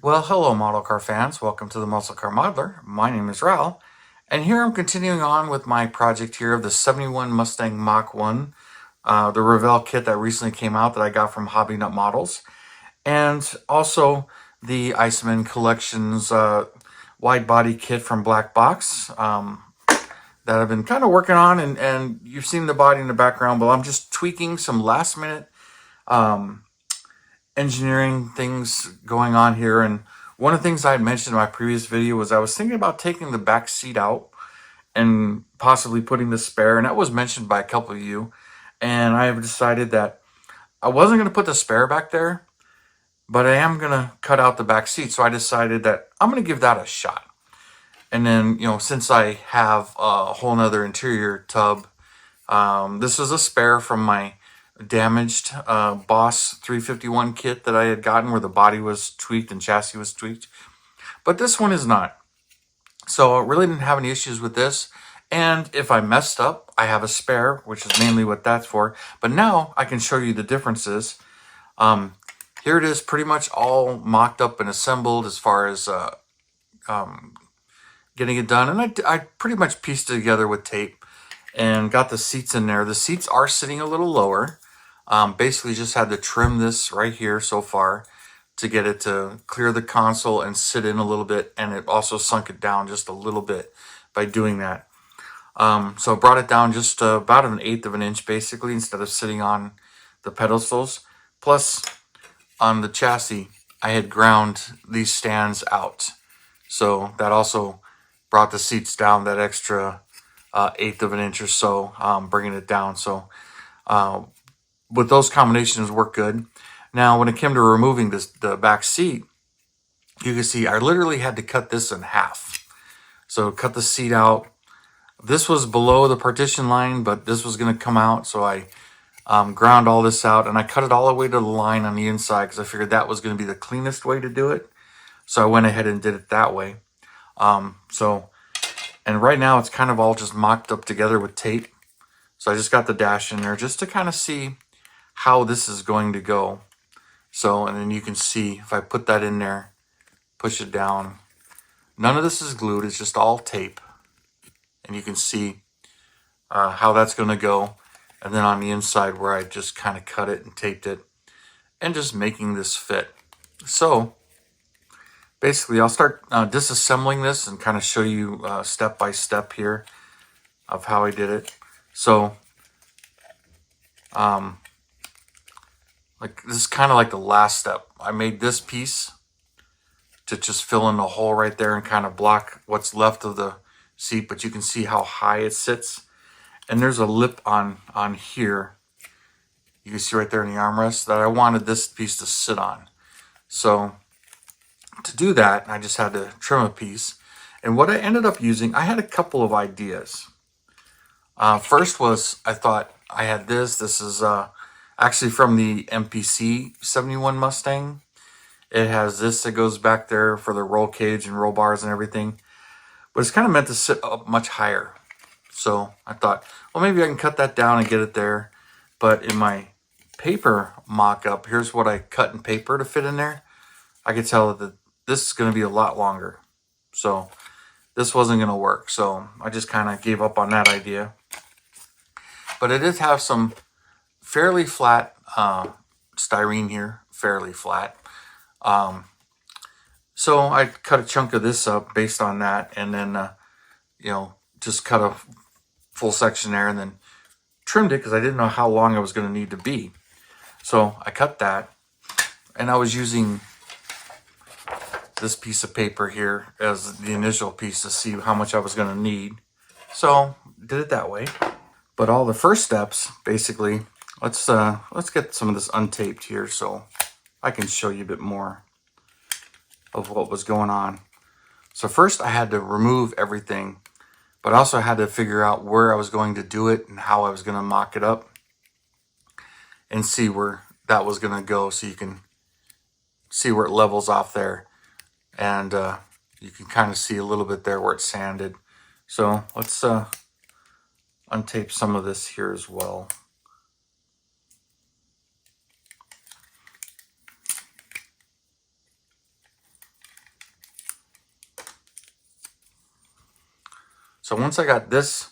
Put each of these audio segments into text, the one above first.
Well, hello, model car fans. Welcome to the Muscle Car Modeler. My name is Revell, and here I'm continuing on with my project here of the 71 Mustang Mach 1, the Revell kit that recently came out that I got from Hobby Nut Models, and also the Iceman Collections Widebody kit from Black Box that I've been kind of working on, and you've seen the body in the background, but I'm just tweaking some last minute engineering things going on here. And one of the things I had mentioned in my previous video was I was thinking about taking the back seat out and possibly putting the spare, and that was mentioned by a couple of you. And I have decided that I wasn't going to put the spare back there, but I am going to cut out the back seat. So I decided that I'm going to give that a shot. And then, since I have a whole nother interior tub, this is a spare from my damaged Boss 351 kit that I had gotten, where the body was tweaked and chassis was tweaked, but this one is not. So I really didn't have any issues with this. And if I messed up, I have a spare, which is mainly what that's for. But now I can show you the differences. Here it is, pretty much all mocked up and assembled as far as getting it done. And I pretty much pieced it together with tape and got the seats in there. The seats are sitting a little lower. Basically just had to trim this right here so far to get it to clear the console and sit in a little bit, and it also sunk it down just a little bit by doing that. So brought it down just about 1/8 of an inch basically, instead of sitting on the pedestals. Plus on the chassis I had ground these stands out, so that also brought the seats down that extra 1/8 of an inch or so, bringing it down. So with those combinations work good. Now, when it came to removing the back seat, you can see I literally had to cut this in half. So cut the seat out. This was below the partition line, but this was going to come out. So I ground all this out, and I cut it all the way to the line on the inside because I figured that was going to be the cleanest way to do it. So I went ahead and did it that way. And right now it's kind of all just mocked up together with tape. So I just got the dash in there just to kind of see how this is going to go. So, and then you can see if I put that in there, push it down, none of this is glued, it's just all tape. And you can see how that's going to go. And then on the inside where I just kind of cut it and taped it and just making this fit. So basically I'll start disassembling this and kind of show you step by step here of how I did it. So like this is kind of like the last step. I made this piece to just fill in the hole right there and kind of block what's left of the seat, but you can see how high it sits. And there's a lip on here. You can see right there in the armrest that I wanted this piece to sit on. So to do that, I just had to trim a piece. And what I ended up using, I had a couple of ideas. First was, I thought I had this. This is actually from the MPC 71 Mustang. It has this that goes back there for the roll cage and roll bars and everything. But it's kind of meant to sit up much higher. So I thought, well, maybe I can cut that down and get it there. But in my paper mock-up, here's what I cut in paper to fit in there. I could tell that this is going to be a lot longer. So this wasn't going to work. So I just kind of gave up on that idea. But it did have some fairly flat styrene here, fairly flat. So I cut a chunk of this up based on that, and then just cut a full section there and then trimmed it because I didn't know how long it was going to need to be. So I cut that, and I was using this piece of paper here as the initial piece to see how much I was going to need. So did it that way. But all the first steps, basically, let's get some of this untaped here so I can show you a bit more of what was going on. So first I had to remove everything, but I also had to figure out where I was going to do it and how I was going to mock it up and see where that was going to go, so you can see where it levels off there. And you can kind of see a little bit there where it's sanded. So let's untape some of this here as well. So once I got this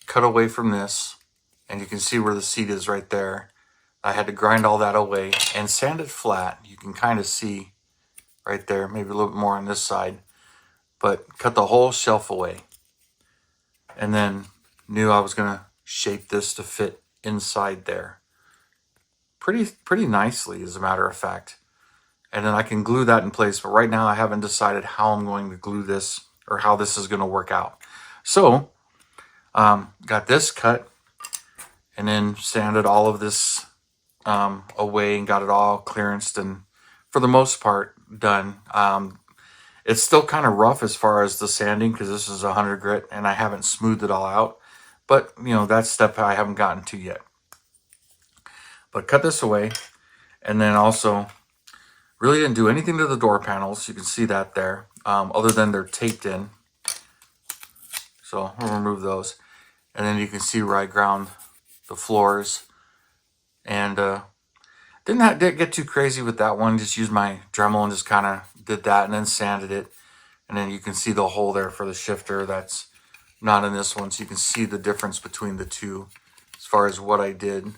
cut away from this, and you can see where the seat is right there, I had to grind all that away and sand it flat. You can kind of see right there, maybe a little bit more on this side, but cut the whole shelf away. And then knew I was gonna shape this to fit inside there. Pretty nicely, as a matter of fact. And then I can glue that in place, but right now I haven't decided how I'm going to glue this or how this is gonna work out. So, got this cut and then sanded all of this away and got it all clearanced and for the most part done. It's still kind of rough as far as the sanding because this is 100 grit and I haven't smoothed it all out. But, you know, that step I haven't gotten to yet. But cut this away. And then also, really didn't do anything to the door panels. You can see that there, other than they're taped in. So I'll remove those. And then you can see where I ground the floors. And didn't get too crazy with that one. Just used my Dremel and just kind of did that and then sanded it. And then you can see the hole there for the shifter. That's not in this one. So you can see the difference between the two as far as what I did.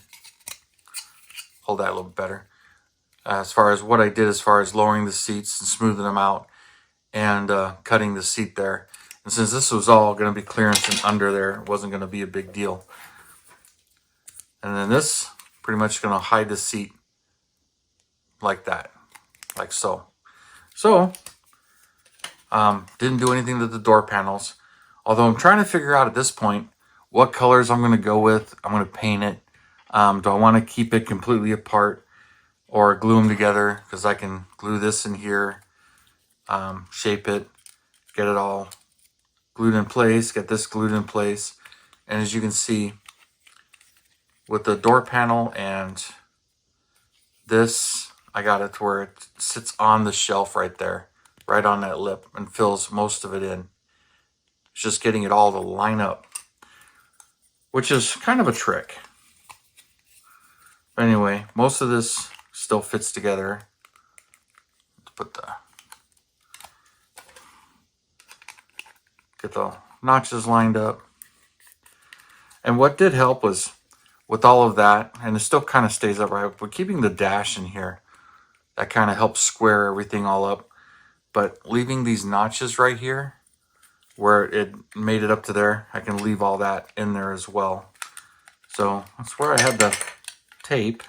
Hold that a little bit better. As far as what I did as far as lowering the seats and smoothing them out and cutting the seat there. And since this was all going to be clearance and under there, it wasn't going to be a big deal. And then this, pretty much going to hide the seat like that, like so. So, didn't do anything to the door panels. Although I'm trying to figure out at this point what colors I'm going to go with. I'm going to paint it. Do I want to keep it completely apart or glue them together? Because I can glue this in here, shape it, get it all glued in place, get this glued in place. And as you can see, with the door panel and this, I got it to where it sits on the shelf right there, right on that lip, and fills most of it in. It's just getting it all to line up, which is kind of a trick. But anyway, most of this still fits together. Let's put get the notches lined up. And what did help was with all of that, and it still kind of stays upright, but keeping the dash in here, that kind of helps square everything all up. But leaving these notches right here, where it made it up to there, I can leave all that in there as well. So that's where I had the tape.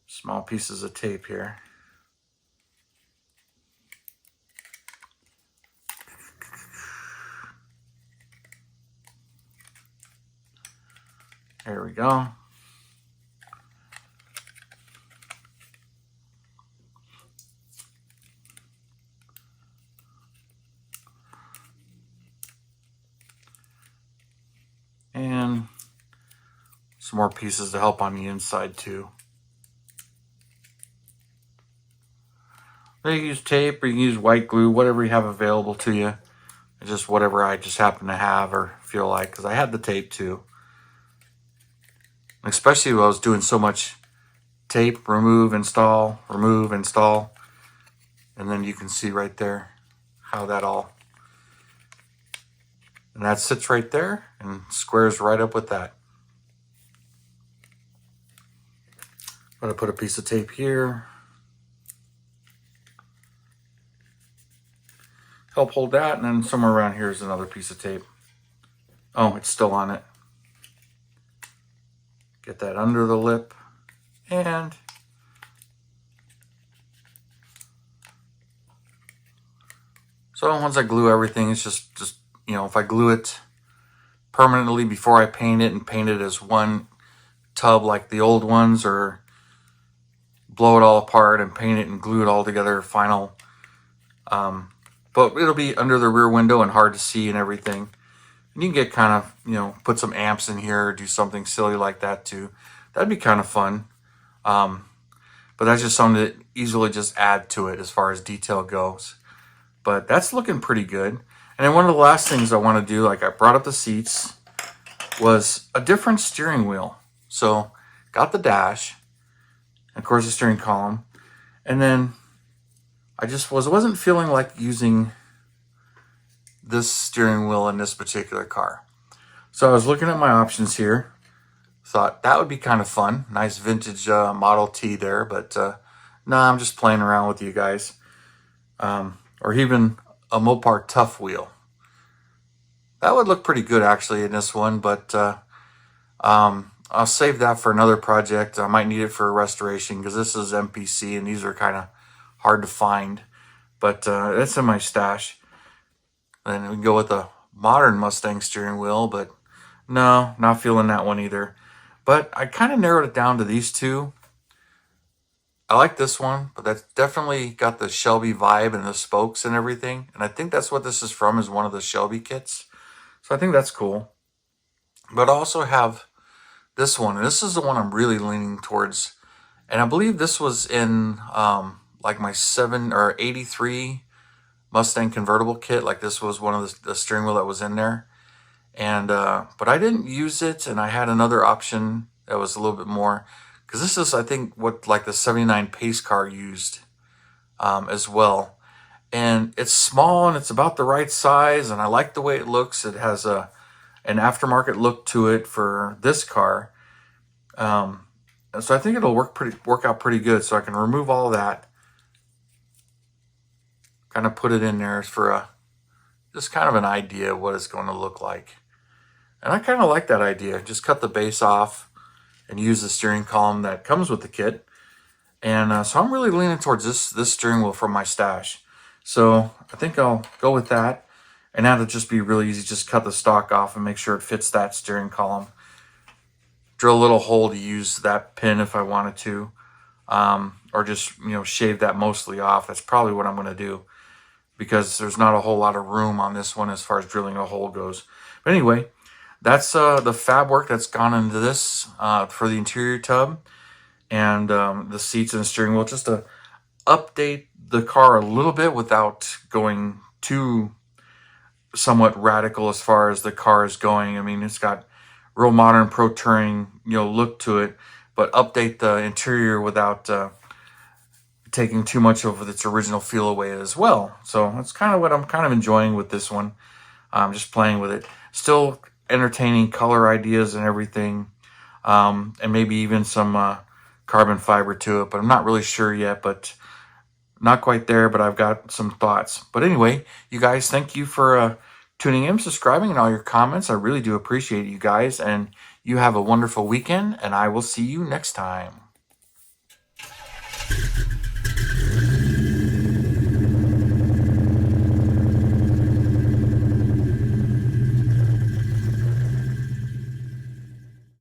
Small pieces of tape here. There we go. And some more pieces to help on the inside too. You can use tape or you can use white glue, whatever you have available to you. Just whatever I just happen to have or feel like, because I had the tape too. Especially when I was doing so much tape, remove, install, remove, install. And then you can see right there how that all, and that sits right there and squares right up with that. I'm going to put a piece of tape here. Help hold that, and then somewhere around here is another piece of tape. Oh, it's still on it. Get that under the lip, and so once I glue everything, it's just you know, if I glue it permanently before I paint it and paint it as one tub like the old ones, or blow it all apart and paint it and glue it all together final. But it'll be under the rear window and hard to see and everything. And you can get kind of, you know, put some amps in here or do something silly like that too. That'd be kind of fun. But that's just something that easily just add to it as far as detail goes. But that's looking pretty good. And then one of the last things I want to do, like I brought up the seats, was a different steering wheel. So got the dash, and of course the steering column. And then I just wasn't feeling like using this steering wheel in this particular car. So I was looking at my options here. Thought that would be kind of fun. Nice vintage Model T there, but no, I'm just playing around with you guys. Or even a Mopar Tough Wheel. That would look pretty good actually in this one, but I'll save that for another project. I might need it for a restoration because this is MPC and these are kind of hard to find. But that's in my stash. And we can go with a modern Mustang steering wheel, but no, not feeling that one either. But I kind of narrowed it down to these two. I like this one, but that's definitely got the Shelby vibe and the spokes and everything. And I think that's what this is from, is one of the Shelby kits. So I think that's cool. But I also have this one. And this is the one I'm really leaning towards. And I believe this was in like my 83 Mustang convertible kit. Like this was one of the steering wheel that was in there. And but I didn't use it, and I had another option that was a little bit more, because this is, I think, what like the 79 pace car used as well. And it's small and it's about the right size, and I like the way it looks. It has an aftermarket look to it for this car. And so I think it'll work out pretty good. So I can remove all that, kind of put it in there for just kind of an idea of what it's going to look like. And I kind of like that idea. Just cut the base off and use the steering column that comes with the kit. And so I'm really leaning towards this steering wheel from my stash. So I think I'll go with that. And that'll just be really easy. Just cut the stock off and make sure it fits that steering column. Drill a little hole to use that pin if I wanted to. Or just, shave that mostly off. That's probably what I'm going to do, because there's not a whole lot of room on this one as far as drilling a hole goes. But anyway, that's the fab work that's gone into this for the interior tub and the seats and the steering wheel, just to update the car a little bit without going too somewhat radical as far as the car is going. I mean, it's got real modern Pro Touring look to it, but update the interior without taking too much of its original feel away as well. So that's kind of what I'm kind of enjoying with this one. I'm just playing with it. Still entertaining color ideas and everything, and maybe even some carbon fiber to it, but I'm not really sure yet, but not quite there, but I've got some thoughts. But anyway, you guys, thank you for tuning in, subscribing, and all your comments. I really do appreciate you guys, and you have a wonderful weekend, and I will see you next time.